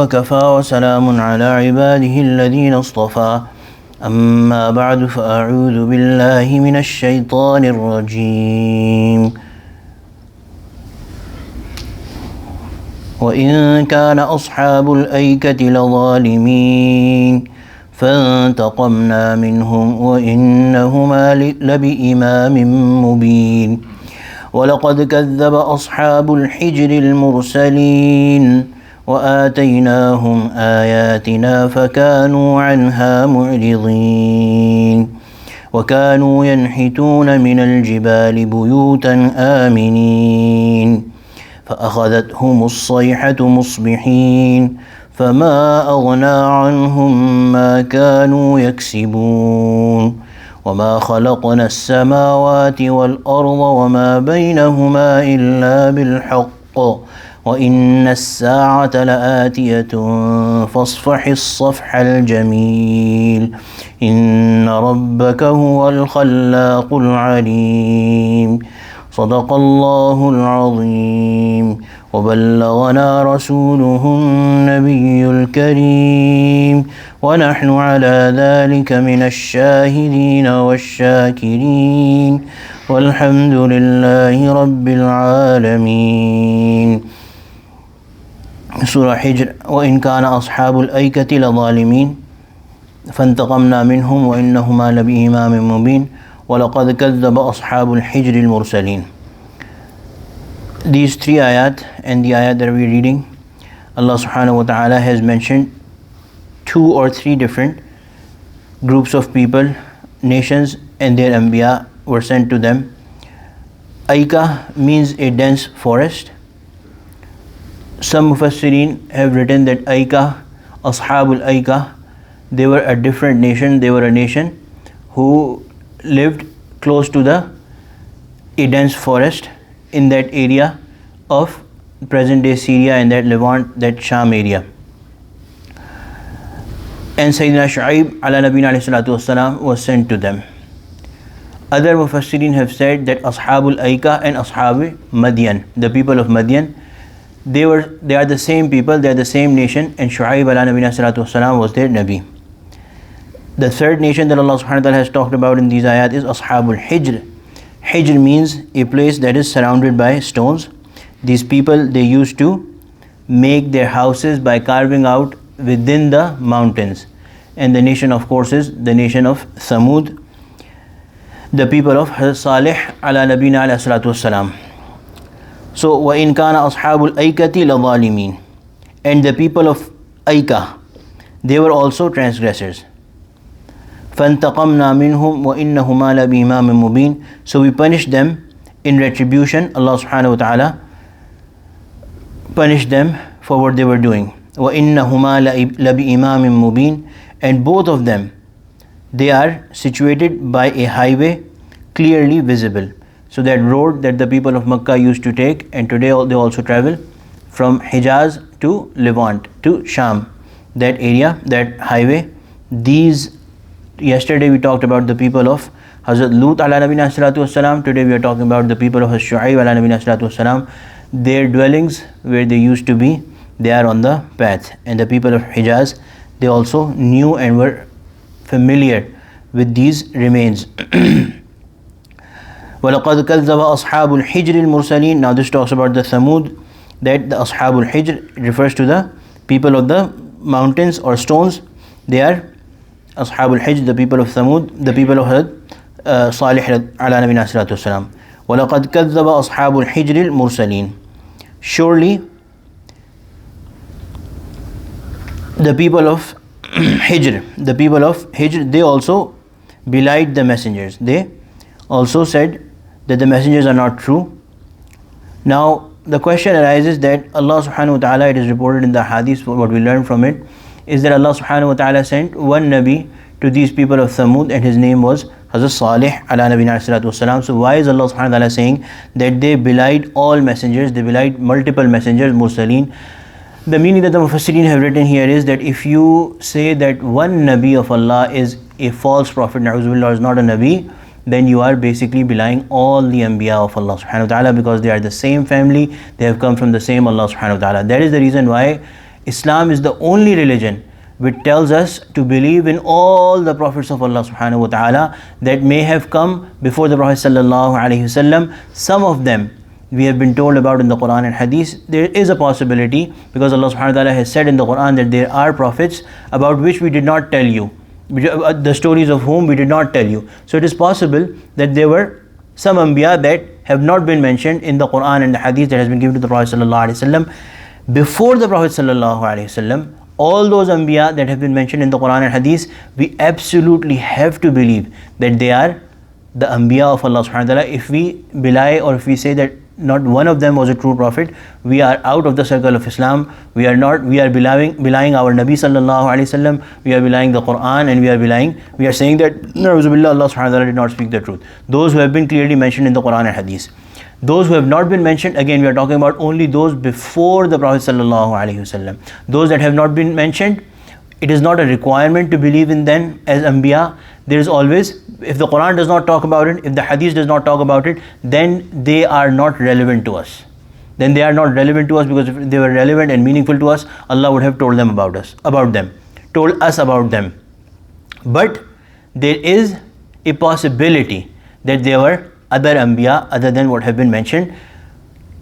وكفى وسلام على عباده الذين اصطفى أما بعد فأعوذ بالله من الشيطان الرجيم وإن كان أصحاب الأيكة لظالمين فانتقمنا منهم وإنهما لبإمام مبين ولقد كذب أصحاب الحجر المرسلين وآتيناهم آياتنا فكانوا عنها معرضين وكانوا ينحتون من الجبال بيوتا آمنين فأخذتهم الصيحة مصبحين فما أغنى عنهم ما كانوا يكسبون وما خلقنا السماوات والأرض وما بينهما إلا بالحق وإن الساعة لآتية فاصفح الصفح الجميل إن ربك هو الخلاق العليم صدق الله العظيم وبلغنا رسوله النبي الكريم ونحن على ذلك من الشاهدين والشاكرين والحمد لله رب العالمين. Surah Hijr. وإن كان أصحاب الأيكة لظالمين فانتقمنا منهم وإنهما لبإمام مبين ولقد كذب أصحاب الحجر المرسلين. These three ayat and the ayat that we're reading, Allah subhanahu wa ta'ala has mentioned 2 or 3 different groups of people, nations, and their anbiya were sent to them. Aika means a dense forest. Some Mufassirin have written that Aika, Ashabul Aika, they were a different nation. They were a nation who lived close to a dense forest in that area of present-day Syria and that Levant, that Sham area. And Sayyidina Shu'aib ala Nabina alayhi salatu wassalam was sent to them. Other Mufassirin have said that Ashabul Aika and Ashab Madian, the people of Madian, they are the same people, they are the same nation, and Shu'aib ala Nabina salatu wassalam was their Nabi. The third nation that Allah subhanahu wa ta'ala has talked about in these ayat is Ashabul Hijr. Hijr means a place that is surrounded by stones. These people, they used to make their houses by carving out within the mountains. And the nation, of course, is the nation of Thamud, the people of Hazrat Salih ala Nabina alayhi salatu wassalam. So, وَإِنْ كَانَ أَصْحَابُ الْأَيْكَةِ لَظَالِمِينَ. And the people of Aika, they were also transgressors. فَانْتَقَمْنَا مِنْهُمْ وَإِنَّهُمَا لَبِإِمَامٍ مُبِينٍ. So we punished them in retribution. Allah subhanahu wa ta'ala punished them for what they were doing. وَإِنَّهُمَا لَبِإِمَامٍ مُبِينٍ. And both of them, they are situated by a highway clearly visible. So that road that the people of Makkah used to take, and today they also travel from Hijaz to Levant to Sham, that area, that highway. Yesterday we talked about the people of Hazrat Lut ala Nabina salatu wassalam. Today we are talking about the people of Shu'aib ala Nabina salatu wassalam. Their dwellings where they used to be, they are on the path. And the people of Hijaz, they also knew and were familiar with these remains. وَلَقَدْ كَذَّبَ أَصْحَابُ الْحِجْرِ الْمُرْسَلِينَ. Now this talks about the Thamud, that the Ashabul Hijr refers to the people of the mountains or stones. They are Ashabul Hijr, the people of Thamud, the people of Salih ala Nabina salatu wassalam. وَلَقَدْ كَذَّبَ أَصْحَابُ الْحِجْرِ الْمُرْسَلِينَ. Surely the people of Hijr, they also belied the messengers. They also said that the messengers are not true. Now the question arises that Allah subhanahu wa ta'ala, it is reported in the hadith, what we learn from it is that Allah subhanahu wa ta'ala sent one Nabi to these people of Thamud, and his name was Hazrat Salih ala Nabina salatu wassalam. So why is Allah subhanahu wa ta'ala saying that they belied all messengers, they belied multiple messengers, Mursaleen? The meaning that the Mufassirin have written here is that if you say that one Nabi of Allah is a false prophet, na'uzubillah, is not a Nabi, then you are basically belying all the Anbiya of Allah subhanahu wa ta'ala, because they are the same family, they have come from the same Allah subhanahu wa ta'ala. That is the reason why Islam is the only religion which tells us to believe in all the prophets of Allah subhanahu wa ta'ala that may have come before the Prophet sallallahu alaihi wasallam. Some of them we have been told about in the Quran and Hadith. There is a possibility, because Allah subhanahu wa ta'ala has said in the Quran that there are prophets about which we did not tell you, the stories of whom we did not tell you. So it is possible that there were some Anbiya that have not been mentioned in the Quran and the Hadith that has been given to the Prophet sallallahu alaihi wasallam before the Prophet sallallahu alaihi wasallam. All those Anbiya that have been mentioned in the Quran and Hadith, we absolutely have to believe that they are the Anbiya of Allah subhanahu wa ta'ala. If we belie or if we say that not one of them was a true prophet, we are out of the circle of Islam. We are belying our Nabi sallallahu alaihi wasallam, we are belying the Quran, and we are saying that Na'uzubillah, Allah subhanahu wa ta'ala did not speak the truth. Those who have been clearly mentioned in the Quran and Hadith. Those who have not been mentioned, again we are talking about only those before the Prophet sallallahu alaihi wasallam. Those that have not been mentioned, it is not a requirement to believe in them as Anbiya. There is always, if the Quran does not talk about it, if the Hadith does not talk about it, then they are not relevant to us. Then they are not relevant to us, because if they were relevant and meaningful to us, Allah would have told us about them. But there is a possibility that there were other Anbiya other than what have been mentioned.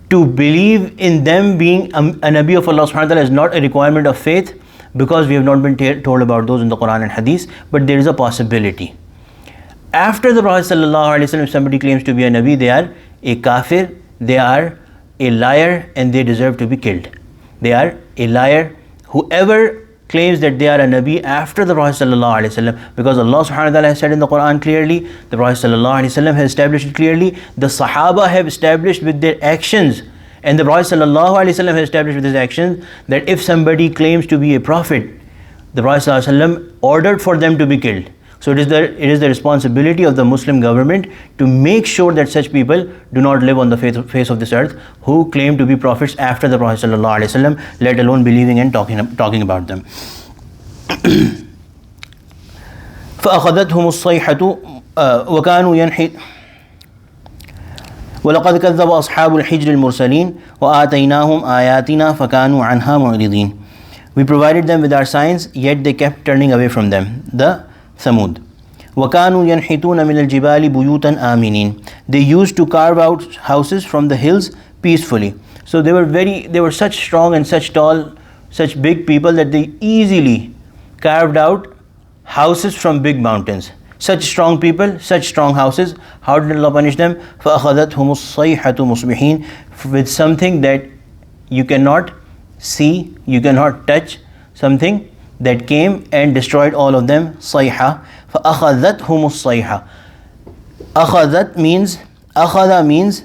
To believe in them being a Nabi of Allah subhanahu wa ta'ala is not a requirement of faith, because we have not been told about those in the Quran and Hadith, but there is a possibility. After the Prophet sallallahu alaihi wasallam, if somebody claims to be a Nabi, they are a kafir, they are a liar, and they deserve to be killed. They are a liar. Whoever claims that they are a Nabi after the Prophet sallallahu alaihi wasallam, because Allah subhanahu wa ta'ala has said in the Quran clearly, the Prophet sallallahu alaihi wasallam has established it clearly, the Sahaba have established with their actions, and the Prophet sallallahu alaihi wasallam has established with his actions, that if somebody claims to be a prophet, the Prophet sallallahu alaihi wasallam ordered for them to be killed. So it is the responsibility of the Muslim government to make sure that such people do not live on the face of this earth who claim to be prophets after the Prophet sallallahu alaihi wasallam, let alone believing and talking about them. فأخذتهم الصيحة وكانوا ينحت وَلَقَدْ كَذَّبَ أَصْحَابُ الْحِجْرِ الْمُرْسَلِينَ وَآتَيْنَاهُمْ آيَاتِنَا فَكَانُوا عَنْهَا مُعْرِضِينَ. We provided them with our signs, yet they kept turning away from them. The Thamud. وَكَانُوا يَنْحِتُونَ مِنَ الْجِبَالِ بُيُوتًا آمِنِينَ. They used to carve out houses from the hills peacefully. So they were such strong and such tall, such big people that they easily carved out houses from big mountains. Such strong people, such strong houses. How did Allah punish them? فَأَخَذَتْهُمُ الصَّيْحَةُ مُصْبِحِينَ. With something that you cannot see, you cannot touch, something that came and destroyed all of them. صَيْحَةٌ. فَأَخَذَتْهُمُ الصَّيْحَةُ. أَخَذَت means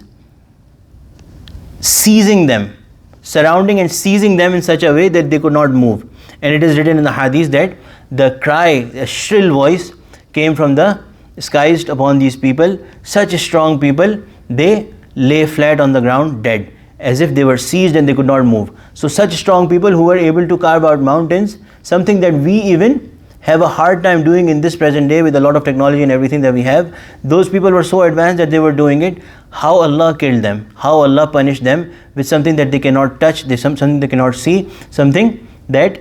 seizing them, surrounding and seizing them in such a way that they could not move. And it is written in the Hadith that the cry, a shrill voice, came from the skies upon these people. Such strong people, they lay flat on the ground dead, as if they were seized and they could not move. So such strong people who were able to carve out mountains, something that we even have a hard time doing in this present day with a lot of technology and everything that we have. Those people were so advanced that they were doing it. How Allah killed them, how Allah punished them with something that they cannot touch, something they cannot see, something that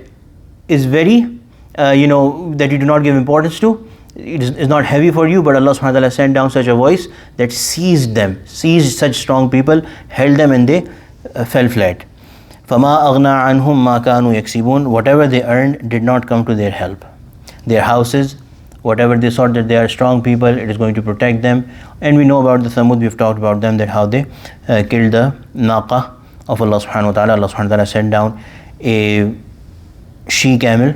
is very that you do not give importance to. It is not heavy for you, but Allah subhanahu wa ta'ala sent down such a voice that seized such strong people, held them, and they fell flat. فَمَا أَغْنَى عَنْهُمْ مَا كَانُوا يَكْسِبُونَ. Whatever they earned did not come to their help. Their houses, whatever they thought that they are strong people, it is going to protect them. And we know about the Thamud, we've talked about them, that how they killed the Naqa of Allah subhanahu wa ta'ala. Allah subhanahu wa ta'ala sent down a she camel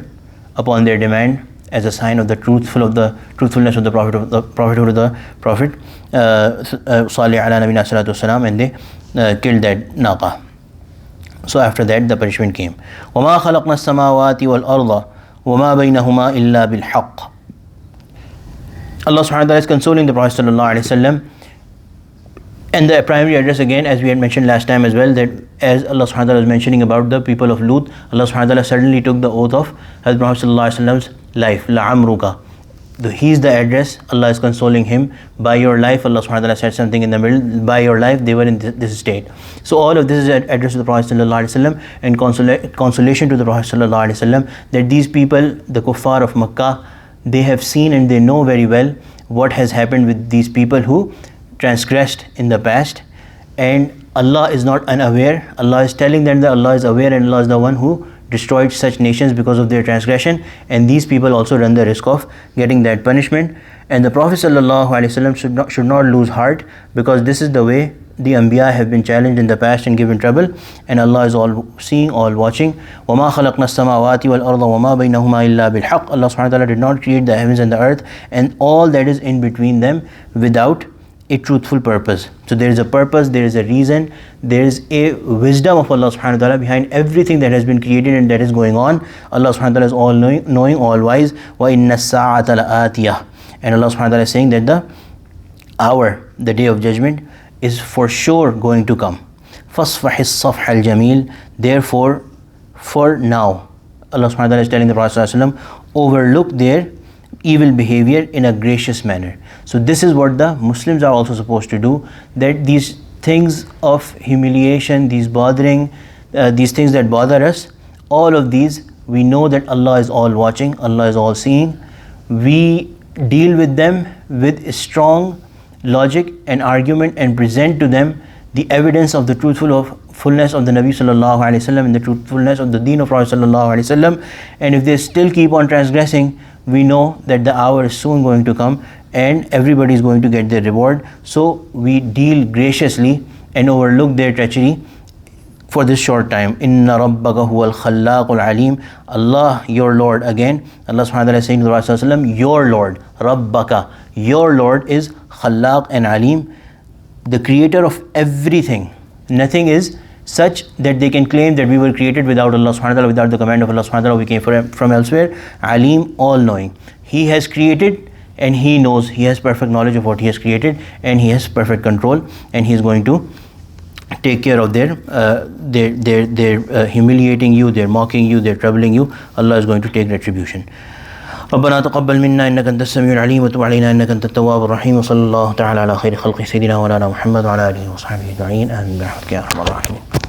upon their demand, as a sign of the truthfulness of the prophethood of the Prophet Salih ala nabina salatu wasalam, and they killed that naqa. So after that the punishment came. وَمَا خَلَقْنَا السَّمَاوَاتِ وَالْأَرْضَ وَمَا بَيْنَهُمَا إِلَّا بِالْحَقِّ. Allah subhanahu wa ta'ala is consoling the Prophet sallallahu alaihi wasallam. And the primary address, again, as we had mentioned last time as well, that as Allah subhanahu wa ta'ala was mentioning about the people of Lut, Allah subhanahu wa ta'ala suddenly took the oath of Hazrat Muhammad sallallahu alaihi wasallam's life, la'amruka, He's the address, Allah is consoling him. By your life, Allah subhanahu wa ta'ala said something in the middle. By your life, they were in this state. So all of this is an address to the Prophet sallallahu alaihi wasallam, and consolation to the Prophet sallallahu alaihi wasallam, that these people, the kuffar of Makkah, they have seen and they know very well what has happened with these people who transgressed in the past, and Allah is not unaware. Allah is telling them that Allah is aware, and Allah is the one who destroyed such nations because of their transgression, and these people also run the risk of getting that punishment. And the Prophet ﷺ should not lose heart, because this is the way the Anbiya have been challenged in the past and given trouble, and Allah is all seeing, all watching. وَمَا خَلَقْنَا السَّمَاوَاتِ وَالْأَرْضَ وَمَا بَيْنَهُمَا إِلَّا بِالْحَقِّ. Allah subhanahu wa ta'ala did not create the heavens and the earth and all that is in between them without a truthful purpose. So there is a purpose, there is a reason, there is a wisdom of Allah subhanahu wa ta'ala behind everything that has been created and that is going on. Allah subhanahu wa ta'ala is all knowing, all wise. وَإِنَّ السَّاعَةَ لَآتِيَةٌ. And Allah subhanahu wa ta'ala is saying that the hour, the day of judgment, is for sure going to come. فَاصْفَحِ الصَّفْحَ الْجَمِيلِ. Therefore, for now, Allah subhanahu wa ta'ala is telling the Prophet ﷺ, overlook their evil behavior in a gracious manner. So this is what the Muslims are also supposed to do, that these things of humiliation, these things that bother us, all of these, we know that Allah is all watching, Allah is all seeing. We deal with them with a strong logic and argument and present to them the evidence of the truthfulness of the Nabi sallallahu alaihi wasallam and the truthfulness of the deen of Prophet sallallahu alaihi wasallam. And if they still keep on transgressing, we know that the hour is soon going to come and everybody is going to get their reward. So we deal graciously and overlook their treachery for this short time. Inna rabbaka huwal khallaqul alim. Allah, your Lord, again Allah subhanahu wa ta'ala is saying to the Prophet sallallahu alaihi wasallam, your Lord, rabbaka, your Lord is khallaq and alim, the creator of everything. Nothing is such that they can claim that we were created without Allah subhanahu wa ta'ala, without the command of Allah subhanahu wa ta'ala, we came from elsewhere. Alim, all knowing. He has created and He knows, He has perfect knowledge of what He has created, and He has perfect control, and He is going to take care of their humiliating you, their mocking you, their troubling you. Allah is going to take retribution. ربنا تقبل منا إنك أنت السميع العليم وتب علينا إنك أنت التواب الرحيم وصلى الله تعالى على خير خلق سيدنا مولانا محمد وعلى آله وصحبه أجمعين آمين برحمتك يا أرحم الراحمين.